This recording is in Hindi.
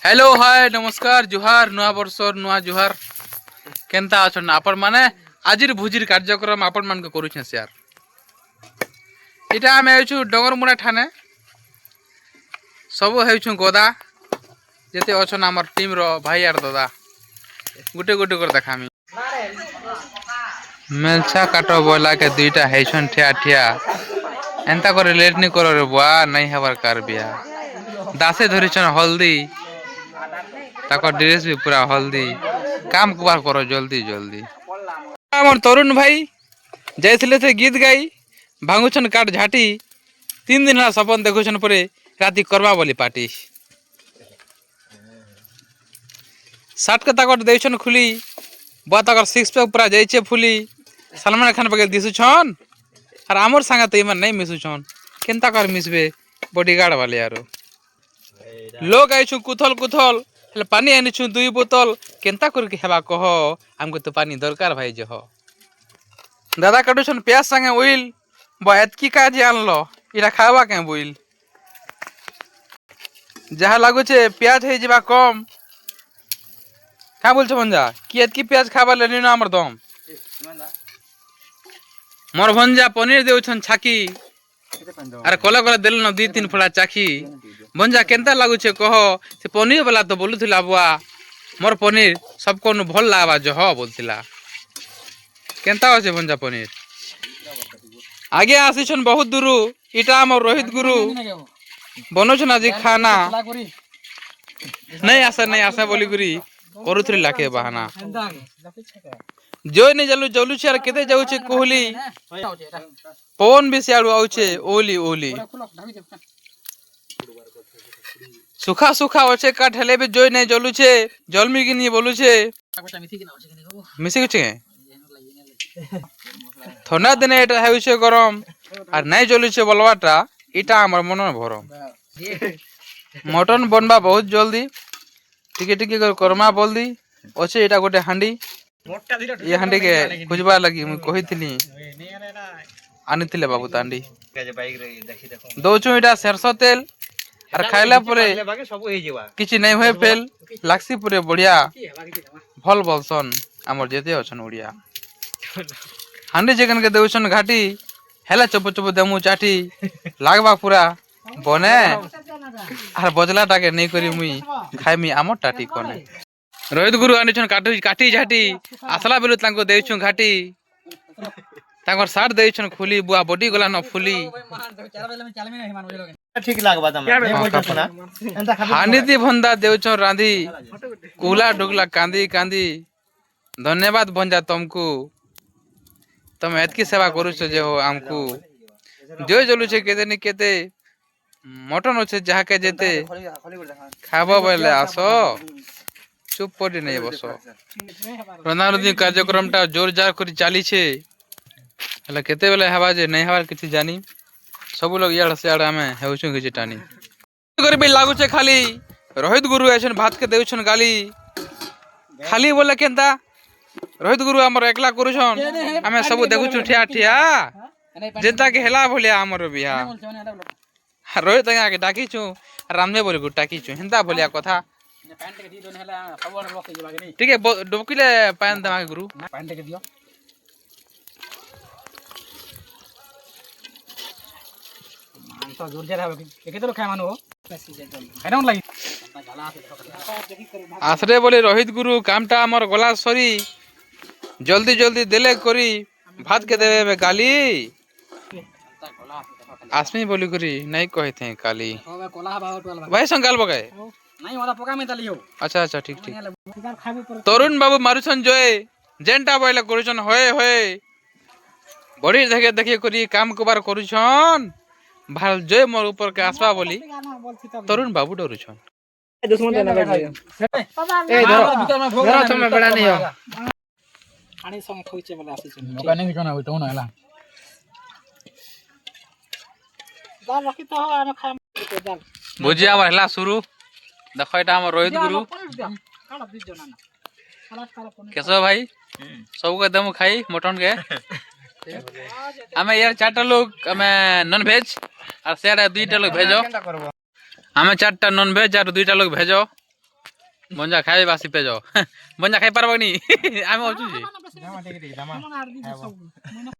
हेलो हाय नमस्कार जुहार नुआ वर्षर नुआ जुहार केनता अछन आपण माने आजिर भुजिर कार्यक्रम आपण मान को करूछे शेयर इटा हम हेछु डगरमुड़ा ठाने सब हेछु गोदा जेते अछन हमर टीम रो भाई आर दादा गुटे गुटे कर देखामी मेलछा काटो बोला के दुईटा हेछन ठिया ठिया एंता करे लेट नि करो रे बुआ नहीं हवर कर बिया दासे धरिछन हल्दी ताको ड्रेस भी पूरा हल्दी काम कुबार करो जल्दी जल्दी हमर तरुण भाई जैथिले थे गीत गाई भांगुछन काट झाटी 3 दिन सपन देखुछन परे राती करवा बोली पार्टी साट के ताको देछन खुली बा ताकर सिक्स पैक पूरा जाइछे फुली सलमान खान पके दिसुछन और आमर संगा त इमन नहीं मिसुछन केनता कर मिसबे बॉडीगार्ड वाले यारो लोग आइछु कुथल कुथल हेले पानी आनिछु 2 बोतल केनता करके हेबा कह हमको तो पानी दरकार भाई जह दादा काटुछन प्याज संगे ऑयल बा एतकी काज आनलो इरा खावा के बोइल जहा लागुछे प्याज हे जेबा कम का बोलछो भंजा कि एतकी प्याज खाबा लेनी ना हमर दम मोर भंजा पनीर देउछन छाकी अरे कोला कोला देल न 2-3 फड़ा चाखी भंजा केनता लागुछे कह से पनीर वाला तो बोलुथिला बुआ मोर पनीर सबको न भल लावा जह बोलथिला केनता होछे भंजा पनीर आगे आसीछन बहुत दूरु इटा हमर रोहित गुरु बनोछन आज खाना नहीं आसा बोली गुरी करूथली लाके बहाना जो नहीं जलु जलु छे केते जाउ छे कोहली पवन भी सियाडू आउ छे ओली ओली सुखा सुखा होछे काट हेले भी जोई नहीं जलु छे जलमी कि नहीं बोलु छे मिसी छे ठंडा दिने एटा हेउ छे गरम और नहीं जलु छे बलवाटा इटा हमर मन भरम मटन बनबा बहुत जल्दी टिके टिके कर करमा बोलदी ओछे एटा गोटे हांडी ये हांडी के खुजबा लगी मु कहितली आनिथिले बाबू तांडी दोचो एटा सरसो तेल और खाइला परे किछि नहीं होय फेल लाक्सी पूरे बढ़िया भल बोलसन हमर जेते अछन ओडिया हांडी जगन के देउछन घाटी हेला चप चप देमु चाटी लागबा पूरा बने और बजला टाके नहीं करी मुई खाइमी आमर टाटी कोने रोहित गुरु आनिछन काटी काटी झाटी आसला बेलु तांको देउछु घाटी तांकर साथ देउछन खुली बुआ बॉडी गला न फुली ठीक लागबा तम हांडी दी भंदा देउछन रांधी कुला डुगला कांदी कांदी धन्यवाद भंजा तुमको तुम एतकी सेवा करूछ जे हो हमको जो जलु छे केते नि केते मटन होछे जहा के जेते खाबो बोले आसो चुप पड़ी नहीं बसो रंधारंधी कार्यक्रमटा जोरजार करी चाली छे हला केते बेले हवा जे नहीं हवा किछि जानी सब लोग याड से याड हमें हेउछु किछि टानी कर भी लागु छे खाली रोहित गुरु एछन भात के देउछन गाली खाली बोले केनता रोहित गुरु हमर एकला करूछन हमें सब देखुछु ठिया ठिया जेता के हेला भलिया हमर बिहा रोहित के डाकी छु रामदेव बोली गु डाकी छु हेंता भलिया कथा ठीक है डोकिले पान दमा के गुरु पान के दियो तो जोर जरा केते लोग खाय मानो खाइना लागि आसरे बोले रोहित गुरु कामटा हमर गला सरी जल्दी जल्दी देले करी भात के देवे में गाली आसमी बोली करी नहीं कहे थे काली भाई संगाल बगाए नहीं वाला पका में तलियो अच्छा अच्छा ठीक ठीक तरुण बाबू मारुछन जोए जेंटा बोले करूछन होए होए बड़ी देखे देखे करी काम कुबार करूछन भाल जोए मोर ऊपर के आसबा बोली तरुण बाबू डरुछन दुश्मन देना भाई ए धरो तुम बड़ा नहीं हो पानी संग खोइचे वाला आसी छन मका नहीं कना होतो ना हला दाल रखी तो हम खा दाल भुजिया वाला शुरू देखो एटा हमर रोहित गुरु केशव भाई सब के दम खाई मटन के हमें यार 4टा लोग हमें नॉन वेज और सेड़ा 2टा लोग भेजो हमें 4टा नॉन वेज और 2टा लोग भेजो বঞ্জা খাই বাসি পেজ বঞ্জা খাই পারবনি আমি অছু যে জামা টিকে জামা